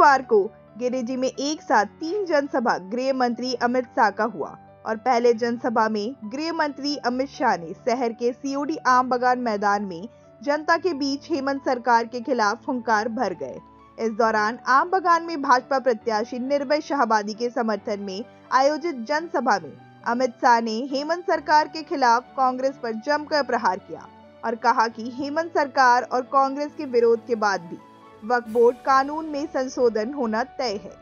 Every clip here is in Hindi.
शुक्रवार को गिरिडीह में एक साथ 3 जनसभा गृह मंत्री अमित शाह का हुआ और पहले जनसभा में गृह मंत्री अमित शाह ने शहर के सीओडी आम बगान मैदान में जनता के बीच हेमंत सरकार के खिलाफ हुंकार भर गए। इस दौरान आम बगान में भाजपा प्रत्याशी निर्भय शाहाबादी के समर्थन में आयोजित जनसभा में अमित शाह ने हेमंत सरकार के खिलाफ कांग्रेस पर जमकर प्रहार किया और कहा कि हेमंत सरकार और कांग्रेस के विरोध के बाद भी वक्फ बोर्ड कानून में संशोधन होना तय है।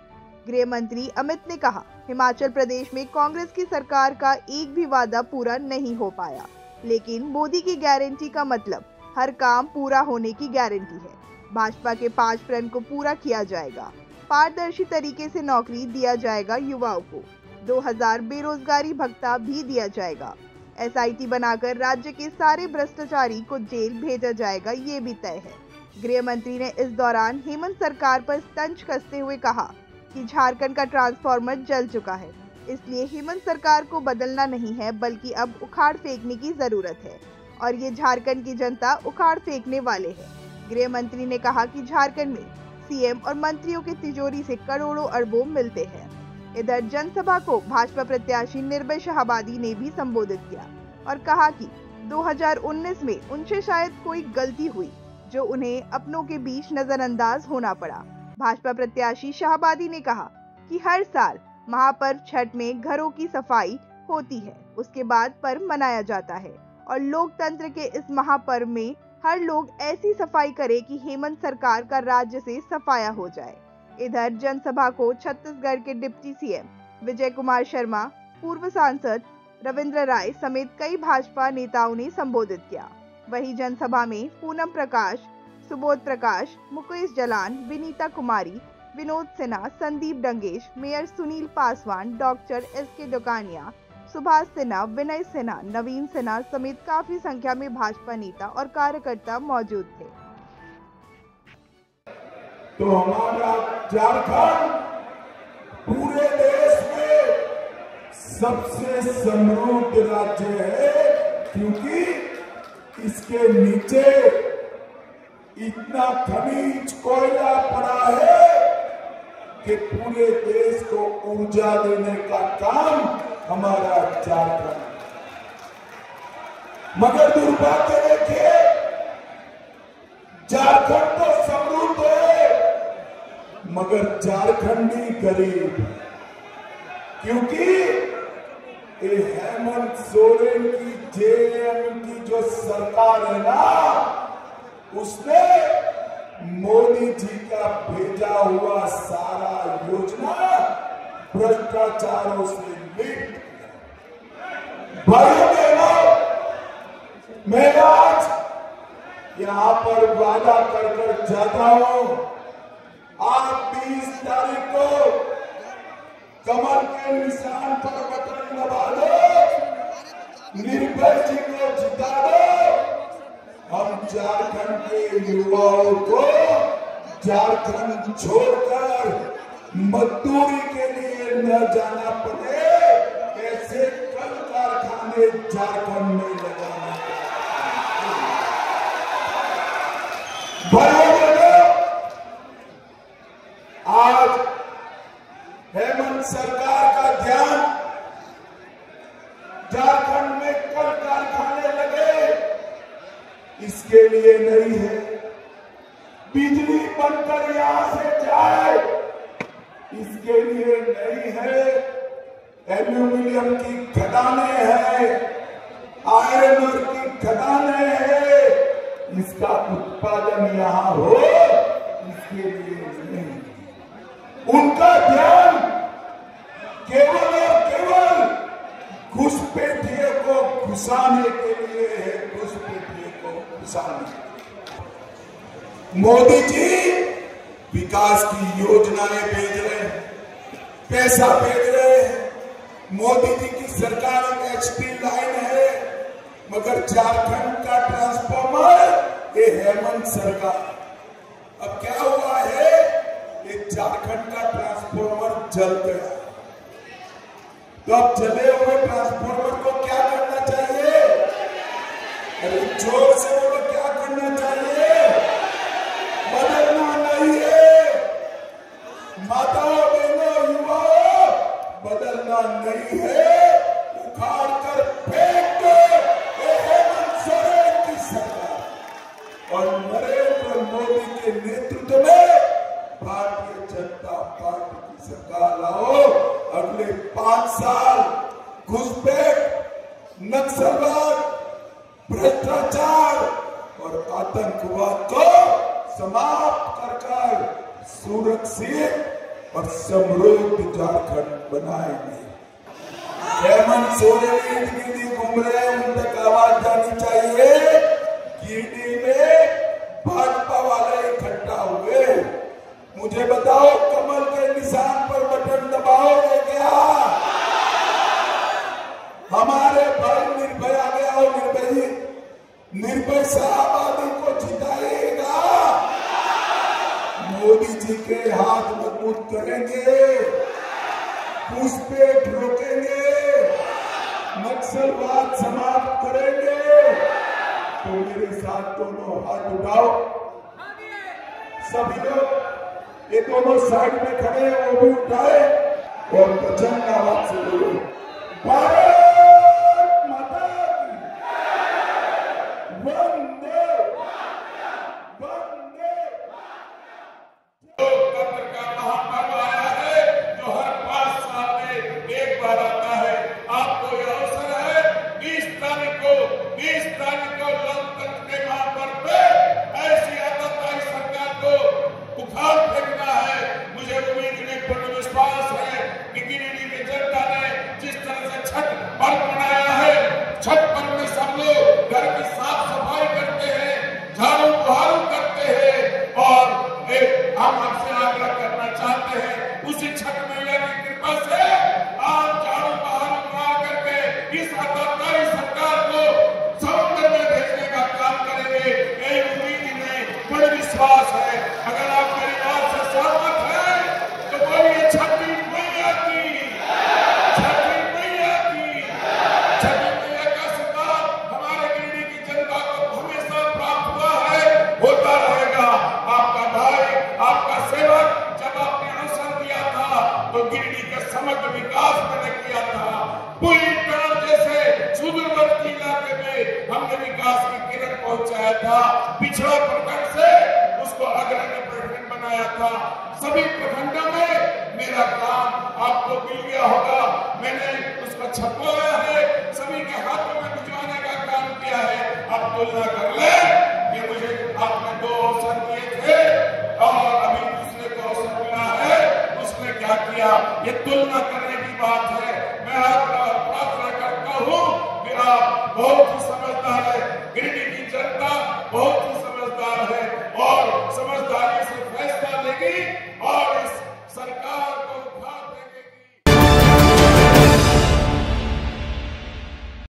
गृह मंत्री अमित ने कहा, हिमाचल प्रदेश में कांग्रेस की सरकार का एक भी वादा पूरा नहीं हो पाया, लेकिन मोदी की गारंटी का मतलब हर काम पूरा होने की गारंटी है। भाजपा के 5 प्रण को पूरा किया जाएगा। पारदर्शी तरीके से नौकरी दिया जाएगा युवाओं को। 2000 बेरोजगारी भत्ता भी दिया जाएगा। SIT बनाकर राज्य के सारे भ्रष्टाचारी को जेल भेजा जाएगा, ये भी तय है। गृह मंत्री ने इस दौरान हेमंत सरकार पर तंज कसते हुए कहा कि झारखंड का ट्रांसफार्मर जल चुका है, इसलिए हेमंत सरकार को बदलना नहीं है बल्कि अब उखाड़ फेंकने की जरूरत है और ये झारखंड की जनता उखाड़ फेंकने वाले हैं। गृह मंत्री ने कहा कि झारखंड में सीएम और मंत्रियों की तिजोरी से करोड़ों अरबों मिलते हैं। इधर जनसभा को भाजपा प्रत्याशी निर्भय शाहाबादी ने भी संबोधित किया और कहा कि 2019 में उनसे शायद कोई गलती हुई जो उन्हें अपनों के बीच नजरअंदाज होना पड़ा। भाजपा प्रत्याशी शाहाबादी ने कहा कि हर साल महापर्व छठ में घरों की सफाई होती है, उसके बाद पर्व मनाया जाता है और लोकतंत्र के इस महापर्व में हर लोग ऐसी सफाई करे कि हेमंत सरकार का राज्य से सफाया हो जाए। इधर जनसभा को छत्तीसगढ़ के डिप्टी सीएम विजय कुमार शर्मा, पूर्व सांसद रविंद्र राय समेत कई भाजपा नेताओं ने संबोधित किया। वहीं जनसभा में Poonam Prakash, Subodh Prakash, Mukesh Jalan, Vinita Kumari, Vinod Sinha, Sandeep Dangesh, mayor Sunil Paswan, doctor SK Dokania, Subhash Sinha, Vinay Sinha, Naveen Sinha समेत काफी संख्या में भाजपा नेता और कार्यकर्ता मौजूद थे। तो हमारा झारखंड पूरे देश में सबसे समृद्ध राज्य है, क्योंकि इसके नीचे इतना खनिज कोयला पड़ा है कि पूरे देश को ऊर्जा देने का काम हमारा झारखंड। मगर दुर्भाग्य देखिए, झारखंड तो समृद्ध है मगर झारखंडी गरीब, क्योंकि ये हेमंत सोरेन की JM की जो सरकार है ना, उसने मोदी जी का भेजा हुआ सारा योजना भ्रष्टाचारों से लिंक। भाइयों बहनों, मैं आज यहाँ पर वादा कर जाता हूं, आप 20 तारीख को कमल के निशान पर बटन दबा दो, निर्भय जी को जिता दो। हम झारखंड के युवाओं को झारखंड छोड़कर मजदूरी के लिए न जाना पड़े, ऐसे कल कारखाने झारखंड में लगाना। आज हेमंत सरकार का ध्यान झारखंड में कल कारखाने लगे, इसके लिए नहीं है। बिजली बनकर यहां से जाए, इसके लिए नहीं है। एल्यूमिनियम की खदानें हैं, आयरन ओर की खदानें हैं, इसका उत्पादन यहां हो, इसके लिए नहीं। उनका ध्यान केवल और केवल घुसपैठिए को घुसाने के लिए है, घुसपैठिए को घुसाने। मोदी जी विकास की योजनाएं भेज रहे हैं, पैसा भेज रहे हैं। मोदी जी की सरकार एक HP लाइन है, मगर झारखंड का ट्रांसफार्मर ये हेमंत सरकार। अब क्या हुआ है, ये झारखंड का ट्रांसफार्मर जल गया। तो अब जले हुए ट्रांसफार्मर को क्या करना चाहिए? अरे जोर से बोलो, क्या करना चाहिए? बदलना नहीं है, नक्सलवाद, भ्रष्टाचार और आतंकवाद को समाप्त कर सुरक्षित और समृद्ध झारखंड बनाएंगे। हेमंत सोरेन गिरिडीह घूम रहे हैं, उन तक आवाज जानी चाहिए। गिरिडीह में भाजपा वाले इकट्ठा हुए, मुझे बताओ कमल के निशान पर बटन दबाओगे क्या? हमारे भाई निर्भय आ गया हो, निर्भय से आबादी को जिताएगा। मोदी जी के हाथ मजबूत करेंगे, घुसपैठ रोकेंगे, नक्सलवाद समाप्त करेंगे। तो मेरे साथ दोनों हाथ उठाओ, सभी लोग, ये दोनों साइड में खड़े हैं वो भी उठाए और प्रचंड आवाज से बोलो, भारत माता की वंदे वंदे। लोकतंत्र का महापर्व आया है जो हर 5 साल में एक बार आता है। आपको यह अवसर है 20 तारीख को लोकतंत्र के महापर्व पे ऐसी आतंकवादी सरकार को उखाड़ फेंकना है। मुझे उम्मीद नहीं, पूर्ण विश्वास है कि गिरिडीह की जनता ने जिस तरह से छठ पर्व मनाया है, छठ पर्व में सब लोग घर की साफ सफाई करते हैं, झाड़ू बहारू करते हैं और हम आपसे आग्रह करना चाहते हैं उसी छठ मैया की कृपा से आप झाड़ू बहारू मार करके इस आतंकवादी सरकार को समुद्र में भेजने का काम करेंगे। यही उम्मीद में बड़ा विश्वास है। अगर आप मेरी बात से सहमत हैं तो बोलिए छठी मैया की, छठी मैया की। छठी मैया का आशीर्वाद हमारे गिरिडीह की जनता को हमेशा प्राप्त हुआ है, होता रहेगा। आपका भाई, आपका सेवक जब आपने अवसर दिया था तो गिरिडीह का समग्र विकास मैंने किया था। पूरी तरह जैसे सुदूरवर्ती इलाके में हमने विकास की किरण पहुंचाया था। पिछड़ा प्रखंड से उसको अग्रणी प्रखंड बनाया था। सभी प्रखंडों में मेरा काम आपको मिल गया होगा। मैंने उसको छपवाया है, सभी के हाथों में भिजवाने का काम किया है। अब तुलना कर ले, ये मुझे आपने 2 अवसर दिए थे और अभी दूसरे को अवसर मिला है, उसने क्या किया, ये तुलना करने की बात है। मैं प्रार्थना करता हूँ कि आप बहुत ही समझदार है, गिरिडीह की जनता बहुत